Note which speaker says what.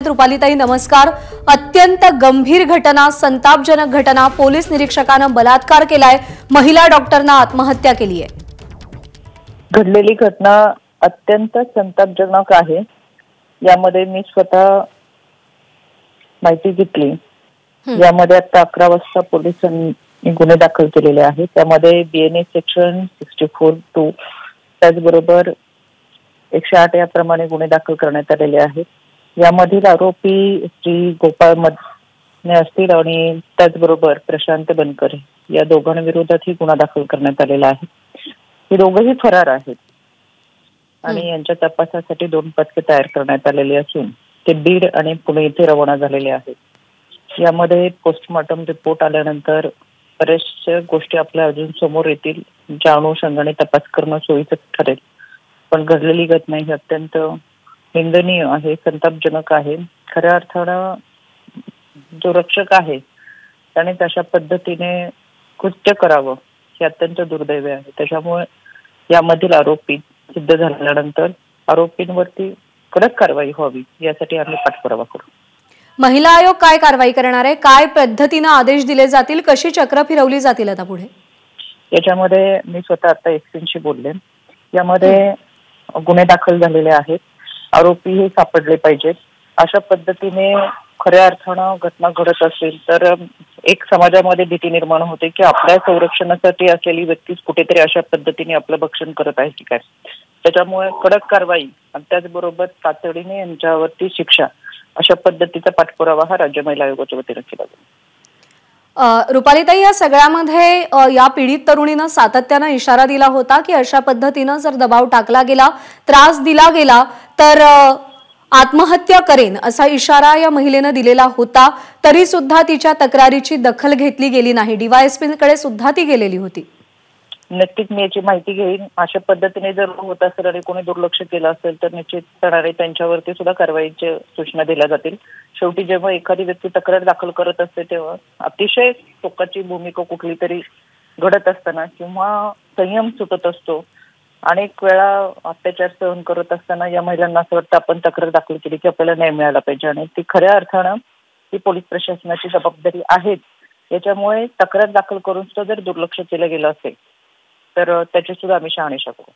Speaker 1: रुपालीताई नमस्कार। अत्यंत गंभीर घटना, संतापजनक घटना। पोलीस निरीक्षकानं बलात्कार केलाय, महिला डॉक्टरनं आत्महत्या केली आहे।
Speaker 2: घडलेली घटना अत्यंत संतापजनक आहे। यामध्ये मी स्वतः माहिती घेतली। यामध्ये आता 11 वाजता पोलिसांनी गुन्हे दाखल केलेले आहेत। त्यामध्ये बीएनएस सेक्शन 64(2) त्याचबरोबर 108 याप्रमाणे गुन्हे दाखल करण्यात आलेले आहेत। यामधील आरोपी श्री गोपाळ मधने असतील आणि त्याचबरोबर प्रशांत बनकर या दोघांविरोधातही गुन्हा दाखल करण्यात आलेला आहे। हे दोघेही फरार आहेत आणि यांच्या तपासासाठी 2 पथके तयार करण्यात आलेली असून ते बीड आणि पुणे येथे रवाना झालेले आहेत। यामध्ये पोस्टमॉर्टम रिपोर्ट आल्यानंतर बऱ्याचशा गोष्टी आपल्या अजून समोर येतील, ज्या अनुषंगाने तपास करणं सोयीचं ठरेल। पण घडलेली घटना ही अत्यंत निंदनीय आहे, संतापजनक आहे। खऱ्या अर्थानं जो रक्षक आहे त्याने तशा पद्धतीने कृत्य करावं हे अत्यंत दुर्दैवी आहे। त्याच्यामुळे यामधील आरोपी सिद्ध झाल्यानंतर आरोपींवरती कडक कारवाई व्हावी यासाठी आम्ही पाठपुरावा करू।
Speaker 1: महिला आयोग काय कारवाई करणार आहे? काय पद्धतीने आदेश दिले जातील? कशी चक्र फिरवली जातील आता पुढे?
Speaker 2: याच्यामध्ये मी स्वतः आता एसपींशी बोलले। यामध्ये गुन्हे दाखल झालेले आहेत, आरोपी हे सापडले पाहिजेत। अशा पद्धतीने खऱ्या अर्थानं घटना घडत असेल तर एक समाजामध्ये भीती निर्माण होते की आपल्या संरक्षणासाठी असलेली व्यक्तीच कुठेतरी अशा पद्धतीने आपलं भक्षण करत आहे की काय। त्याच्यामुळे कडक कारवाई आणि त्याचबरोबर तातडीने यांच्यावरती शिक्षा अशा पद्धतीचा पाठपुरावा हा राज्य महिला आयोगाच्या वतीने केला जाईल।
Speaker 1: रुपालीताई, या सगळ्यामध्ये या पीडित तरुणीनं सातत्याने इशारा दिला होता की अशा पद्धतीने जर दबाव टाकला गेला, त्रास दिला गेला तर आत्महत्या करेन असा इशारा या महिलेने दिलेला होता। तरी सुद्धा तिच्या तक्रारीची दखल घेतली गेली नाही। डीवायएसपीकडे सुद्धा ती गेलेली होती।
Speaker 2: नक्कीच मी याची माहिती घेईन। अशा पद्धतीने जर होत असेल आणि कोणी दुर्लक्ष केलं असेल तर निश्चितपणे त्यांच्यावरती सुद्धा कारवाईच्या सूचना दिल्या जातील। शेवटी जेव्हा एखादी व्यक्ती तक्रार दाखल करत असते तेव्हा अतिशय टोकाची भूमिका कुठली तरी घडत असताना किंवा संयम सुटत असतो। अनेक वेळा अत्याचार सहन करत असताना या महिलांना असं वाटतं आपण तक्रार दाखल केली की आपल्याला न्याय मिळाला पाहिजे आणि ती खऱ्या अर्थानं ती पोलीस प्रशासनाची जबाबदारी आहे। याच्यामुळे तक्रार दाखल करून सुद्धा जर दुर्लक्ष केलं गेलं असेल तर त्याची सुद्धा आम्ही शहानिशा करू।